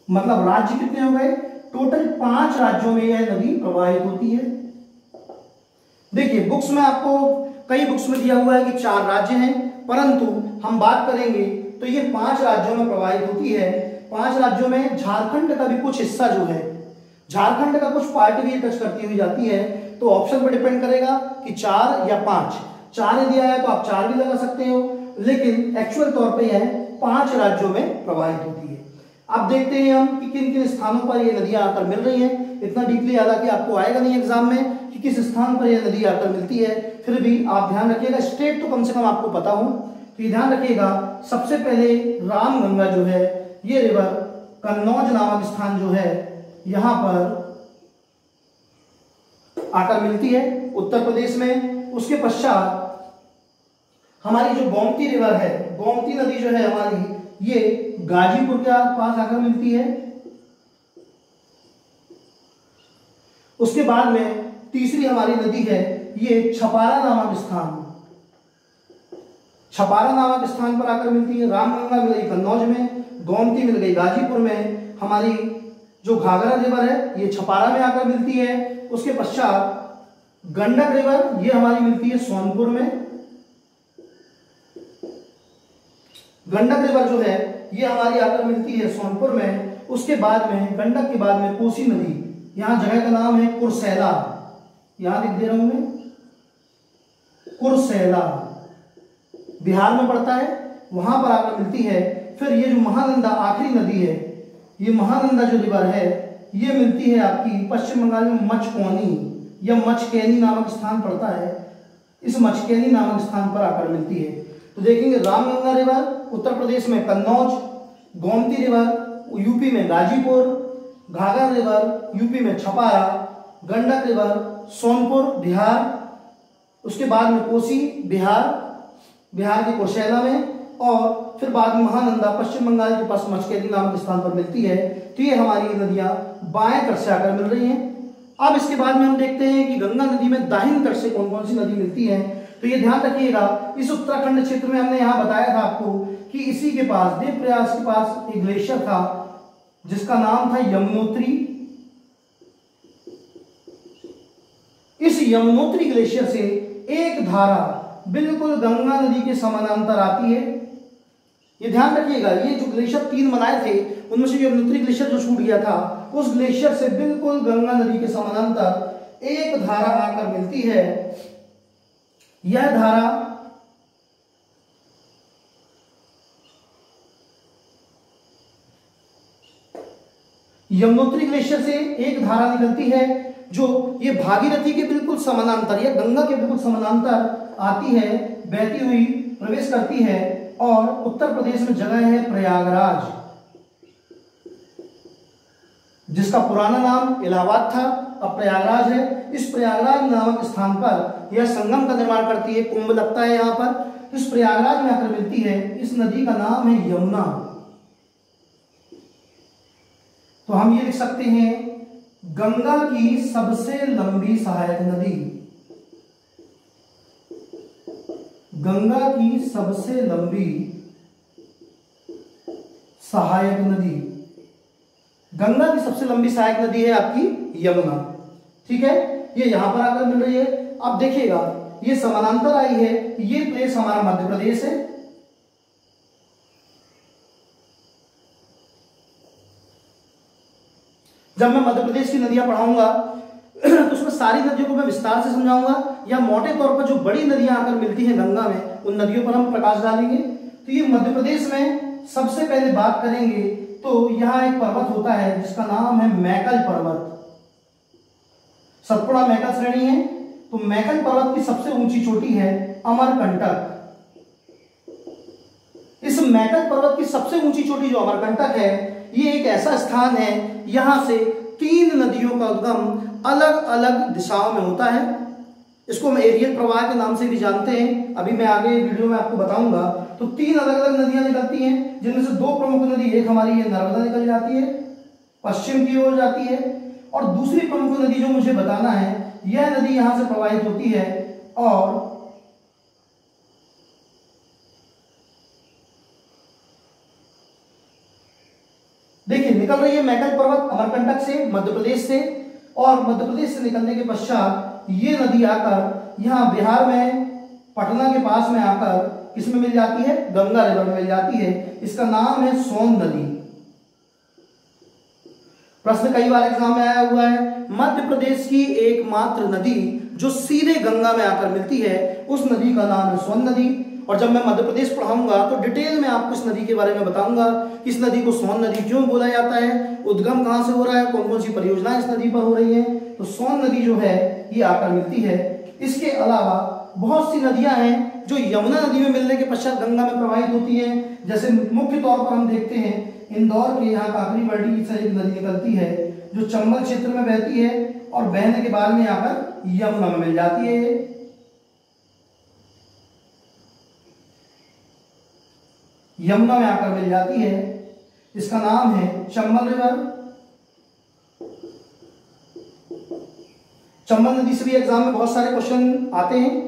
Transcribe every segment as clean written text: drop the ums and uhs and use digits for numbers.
मतलब राज्य कितने हो गए, टोटल 5 राज्यों में यह नदी प्रवाहित होती है। देखिए बुक्स में आपको, कई बुक्स में दिया हुआ है कि 4 राज्य हैं, परंतु हम बात करेंगे तो ये 5 राज्यों में प्रवाहित होती है। 5 राज्यों में झारखंड का भी कुछ हिस्सा जो है, झारखंड का कुछ पार्ट भी टच करती हुई जाती है। तो ऑप्शन पर डिपेंड करेगा कि 4 या 5। 4 दिया है तो आप 4 भी लगा सकते हो, लेकिन एक्चुअल तौर पे यह 5 राज्यों में प्रवाहित होती है। अब देखते हैं हम कि किन किन स्थानों पर ये नदियां आकर मिल रही हैं। इतना डीपली हालांकि आपको आएगा नहीं एग्जाम में कि किस स्थान पर यह नदी आकर मिलती है, फिर भी आप ध्यान रखिएगा, स्टेट तो कम से कम आपको पता हो तो ये ध्यान रखिएगा। सबसे पहले रामगंगा जो है, ये रिवर कन्नौज नामक स्थान जो है यहां पर आकर मिलती है उत्तर प्रदेश में। उसके पश्चात हमारी जो गोमती रिवर है, गोमती नदी जो है हमारी, ये गाजीपुर के पास आकर मिलती है। उसके बाद में तीसरी हमारी नदी है ये छपारा नामक स्थान, छपारा नामक स्थान पर आकर मिलती है। रामगंगा मिल गई कन्नौज में, गोमती मिल गई गाजीपुर में, हमारी जो घाघरा रिवर है ये छपारा में आकर मिलती है। उसके पश्चात गंडक रिवर ये हमारी मिलती है सोनपुर में। गंडक रिवर जो है ये हमारी आकर मिलती है सोनपुर में। उसके बाद में गंडक के बाद में कोसी नदी, यहां जगह का नाम है कुर्सेला, यहां लिख दे रहा हूं मैं, कुर्सेला बिहार में पड़ता है, वहां पर आकर मिलती है। फिर ये जो महानंदा आखिरी नदी है, ये महानंदा जो रिवर है ये मिलती है आपकी पश्चिम बंगाल में मचकौनी या मचकैनी नामक स्थान पड़ता है, इस मचकैनी नामक स्थान पर आकर मिलती है। तो देखेंगे रामगंगा रिवर उत्तर प्रदेश में कन्नौज, गोमती रिवर यूपी में गाजीपुर, घाघरा रिवर यूपी में छपारा, गंडक रिवर सोनपुर बिहार, उसके बाद में कोसी बिहार, बिहार के कुर्सेला में, और फिर बाद में महानंदा पश्चिम बंगाल के पास मचकैनी नामक स्थान पर मिलती है। तो ये हमारी नदियां बाएं तट से आकर मिल रही हैं। अब इसके बाद में हम देखते हैं कि गंगा नदी में दाहिनी तट से कौन कौन सी नदी मिलती है। तो ये ध्यान रखिएगा, इस उत्तराखंड क्षेत्र में हमने यहाँ बताया था आपको कि इसी के पास देवप्रयाग के पास एक ग्लेशियर था जिसका नाम था यमुनोत्री। इस यमुनोत्री ग्लेशियर से एक धारा बिल्कुल गंगा नदी के समानांतर आती है। ये ध्यान रखिएगा, ये जो ग्लेशियर 3 बनाए थे उनमें से यमुनोत्री ग्लेशियर जो छूट गया था, उस ग्लेशियर से बिल्कुल गंगा नदी के समानांतर एक धारा आकर मिलती है। यह धारा यमुनोत्री ग्लेशियर से एक धारा निकलती है जो ये भागीरथी के बिल्कुल समानांतर या गंगा के बिल्कुल समानांतर आती है, बहती हुई प्रवेश करती है, और उत्तर प्रदेश में जगह है प्रयागराज, जिसका पुराना नाम इलाहाबाद था, अब प्रयागराज है। इस प्रयागराज नामक स्थान पर यह संगम का निर्माण करती है, कुंभ लगता है यहाँ पर, इस प्रयागराज में आकर मिलती है। इस नदी का नाम है यमुना। तो हम ये लिख सकते हैं गंगा की सबसे लंबी सहायक नदी, गंगा की सबसे लंबी सहायक नदी, गंगा की सबसे लंबी सहायक नदी है आपकी यमुना। ठीक है, ये यहां पर आकर मिल रही है। अब देखिएगा ये समानांतर आई है, ये प्लेस हमारा मध्य प्रदेश है, जब मैं मध्य प्रदेश की नदियां पढ़ाऊंगा तो उसमें सारी नदियों को मैं विस्तार से समझाऊंगा, या मोटे तौर पर जो बड़ी नदियां आकर मिलती हैं गंगा में उन नदियों पर हम प्रकाश डालेंगे। तो ये मध्य प्रदेश में सबसे पहले बात करेंगे तो यहाँ एक पर्वत होता है जिसका नाम है मैकल पर्वत, सतपुड़ा मैकल श्रेणी है। तो मैकल पर्वत की सबसे ऊंची चोटी है अमरकंटक। इस मैकल पर्वत की सबसे ऊंची चोटी जो अमरकंटक है, ये एक ऐसा स्थान है यहां से 3 नदियों का उद्गम अलग अलग दिशाओं में होता है। इसको हम एरियल प्रवाह के नाम से भी जानते हैं, अभी मैं आगे वीडियो में आपको बताऊंगा। तो 3 अलग अलग नदियां निकलती हैं, जिनमें से 2 प्रमुख नदी, एक हमारी ये नर्मदा निकल जाती है, पश्चिम की ओर जाती है, और दूसरी प्रमुख नदी जो मुझे बताना है, यह नदी यहां से प्रवाहित होती है और देखिए निकल रही है मैकल पर्वत अमरकंटक से, मध्य प्रदेश से, और मध्य प्रदेश से निकलने के पश्चात ये नदी आकर यहाँ बिहार में पटना के पास में आकर किसमें मिल जाती है, गंगा रिवर में मिल जाती है। इसका नाम है सोन नदी। प्रश्न कई बार एग्जाम में आया हुआ है, मध्य प्रदेश की एकमात्र नदी जो सीधे गंगा में आकर मिलती है उस नदी का नाम है सोन नदी। और जब मैं मध्य प्रदेश पढ़ाऊंगा तो डिटेल में आपको इस नदी के बारे में बताऊंगा कि इस नदी को सोन नदी क्यों बोला जाता है, उद्गम कहां से हो रहा है, कौन कौन सी परियोजनाएं इस नदी पर हो रही हैं। तो सोन नदी जो है ये आकर मिलती है। इसके अलावा बहुत सी नदियां हैं जो यमुना नदी में मिलने के पश्चात गंगा में प्रवाहित होती हैं। जैसे मुख्य तौर पर हम देखते हैं इंदौर के यहाँ काकरी बर्डी से एक नदी निकलती है जो चंबल क्षेत्र में बहती है और बहने के बाद में आकर यमुना में मिल जाती है। यमुना में आकर मिल जाती है। इसका नाम है चंबल रिवर। चंबल नदी से भी एग्जाम में बहुत सारे क्वेश्चन आते हैं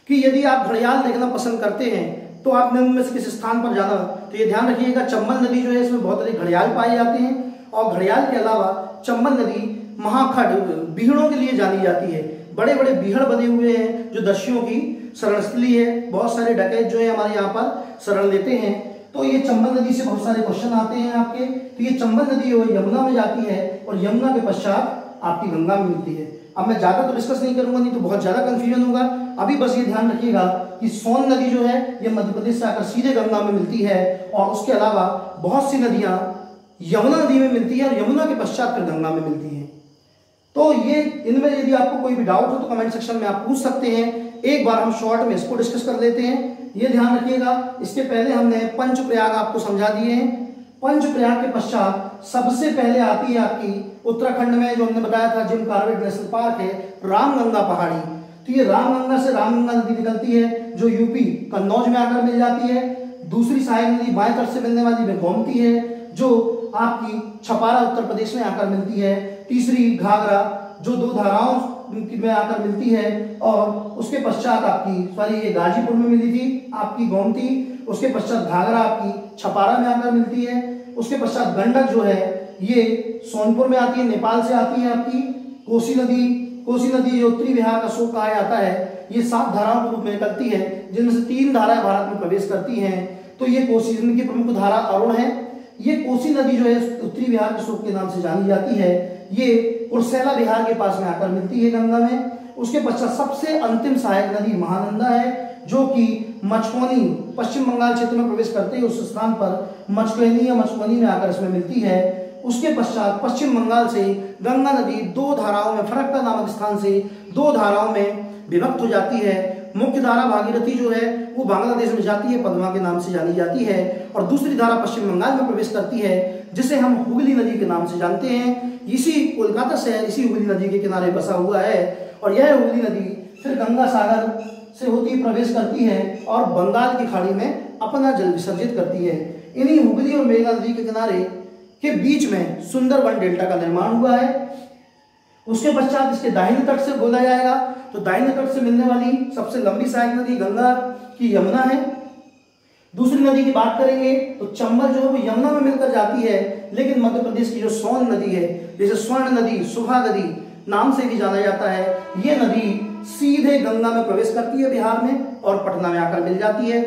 कि यदि आप घड़ियाल देखना पसंद करते हैं तो आप निम्न में से किस स्थान पर जाना, तो ये ध्यान रखिएगा चंबल नदी जो है इसमें बहुत अधिक घड़ियाल पाए जाते हैं। और घड़ियाल के अलावा चंबल नदी महाखड़ बीहड़ों के लिए जानी जाती है। बड़े बड़े बीहड़ बने हुए हैं जो दस्युओं की शरणस्थली है। बहुत सारे डकैत जो है हमारे यहाँ पर शरण लेते हैं। तो ये चंबल नदी से बहुत सारे क्वेश्चन आते हैं आपके। तो ये चंबल नदी यमुना में जाती है और यमुना के पश्चात आपकी गंगा में मिलती है। अब मैं ज्यादा तो डिस्कस नहीं करूंगा, नहीं तो बहुत ज्यादा कंफ्यूजन होगा। अभी बस ये ध्यान रखिएगा कि सोन नदी जो है ये मध्य प्रदेश से आकर सीधे गंगा में मिलती है और उसके अलावा बहुत सी नदियां यमुना नदी में मिलती है और यमुना के पश्चात फिर गंगा में मिलती है। तो ये इनमें यदि आपको कोई भी डाउट हो तो कमेंट सेक्शन में आप पूछ सकते हैं। एक बार हम शॉर्ट में इसको डिस्कस कर लेते हैं। ये ध्यान रखिएगा, इसके पहले हमने पंचप्रयाग आपको समझा दिए हैं। पंचप्रयाग के पश्चात सबसे पहले आती है आपकी उत्तराखंड में जो हमने बताया था जिम कॉर्बेट नेशनल पार्क है, रामगंगा पहाड़ी। तो ये रामगंगा से रामगंगा नदी निकलती है जो यूपी कन्नौज में आकर मिल जाती है। दूसरी सहायक नदी बाएं तट से मिलने वाली में गोमती है जो आपकी छपारा उत्तर प्रदेश में आकर मिलती है। तीसरी घाघरा जो दो धाराओं में आकर मिलती है और उसके पश्चात आपकी ये गाजीपुर में मिली थी आपकी गोमती। उसके पश्चात घाघरा आपकी छपारा में आकर मिलती है। उसके पश्चात गंडक जो है ये सोनपुर में आती है, नेपाल से आती है आपकी। कोसी नदी जो उत्तरी बिहार का शोक कहा जाता है, ये 7 धाराओं के रूप में निकलती है जिनमें से 3 धाराएं भारत में प्रवेश करती हैं। तो ये कोसी नदी की प्रमुख धारा अरुण है। ये कोसी नदी जो है उत्तरी बिहार के शोक के नाम से जानी जाती है। ये उर्सैला बिहार के पास में आकर मिलती है गंगा में। उसके पश्चात सबसे अंतिम सहायक नदी महानंदा है जो कि मचकोनी पश्चिम बंगाल क्षेत्र में प्रवेश करते हैं। उस स्थान पर मचकोनी या मचकोनी में आकर इसमें मिलती है। उसके पश्चात पश्चिम बंगाल से गंगा नदी 2 धाराओं में फरक्का नामक स्थान से 2 धाराओं में विभक्त हो जाती है। मुख्य धारा भागीरथी जो है वो बांग्लादेश में जाती है, पद्मा के नाम से जानी जाती है। और दूसरी धारा पश्चिम बंगाल में प्रवेश करती है जिसे हम हुगली नदी के नाम से जानते हैं। इसी कोलकाता शहर इसी हुगली नदी के किनारे बसा हुआ है और यह हुगली नदी फिर गंगा सागर से होती प्रवेश करती है और बंगाल की खाड़ी में अपना जल विसर्जित करती है। इन्हीं हुगली और मेघना नदी के किनारे के बीच में सुंदरवन डेल्टा का निर्माण हुआ है। उसके पश्चात इसके दाहिने तट से बोला जाएगा तो दाहिने तट से मिलने वाली सबसे लंबी सहायक नदी गंगा की यमुना है। दूसरी नदी की बात करेंगे तो चंबल जो है वो यमुना में मिलकर जाती है, लेकिन मध्य प्रदेश की जो सोन नदी है जिसे स्वर्ण नदी, सुहा नदी नाम से भी जाना जाता है, ये नदी सीधे गंगा में प्रवेश करती है बिहार में और पटना में आकर मिल जाती है।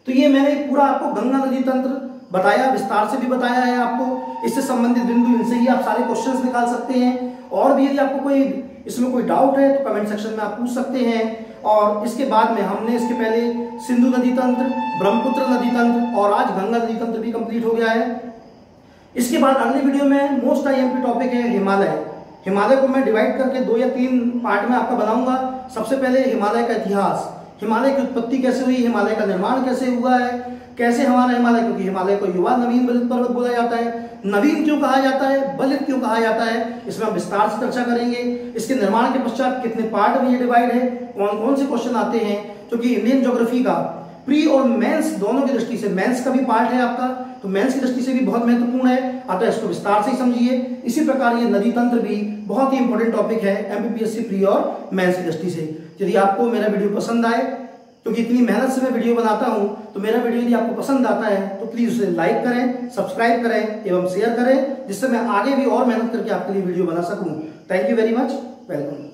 तो ये मैंने पूरा आपको गंगा नदी तंत्र बताया, विस्तार से भी बताया है आपको। इससे संबंधित बिंदु इनसे ही आप सारे क्वेश्चंस निकाल सकते हैं। और भी यदि आपको कोई इसमें कोई डाउट है तो कमेंट सेक्शन में आप पूछ सकते हैं। और इसके बाद में हमने इसके पहले सिंधु नदी तंत्र, ब्रह्मपुत्र नदी तंत्र और आज गंगा नदी तंत्र भी कंप्लीट हो गया है। इसके बाद अगले वीडियो में मोस्ट आईएमपी टॉपिक है हिमालय। हिमालय को मैं डिवाइड करके 2 या 3 पार्ट में आपका बनाऊंगा। सबसे पहले हिमालय का इतिहास, हिमालय की उत्पत्ति कैसे हुई, हिमालय का निर्माण कैसे हुआ है, कैसे हमारा हिमालय, क्योंकि हिमालय को युवा नवीन बलित पर्वत बोला जाता है, नवीन क्यों कहा जाता है, बलित क्यों कहा जाता है, इसमें हम विस्तार से चर्चा करेंगे। इसके निर्माण के पश्चात कितने पार्ट में ये डिवाइड है, कौन कौन से क्वेश्चन आते हैं, क्योंकि इंडियन ज्योग्राफी का प्री और मेंस दोनों की दृष्टि से, मेंस का भी पार्ट है आपका तो मेंस की दृष्टि से भी बहुत महत्वपूर्ण है, अतः इसको विस्तार से ही समझिए। इसी प्रकार ये नदी तंत्र भी बहुत ही इंपॉर्टेंट टॉपिक है एमपीपीएससी प्री और मेंस की दृष्टि से। यदि आपको मेरा वीडियो पसंद आए क्योंकि इतनी मेहनत से मैं वीडियो बनाता हूं, तो मेरा वीडियो यदि आपको पसंद आता है तो प्लीज उसे लाइक करें, सब्सक्राइब करें एवं शेयर करें, जिससे मैं आगे भी और मेहनत करके आपके लिए वीडियो बना सकूं। Thank you very much, welcome.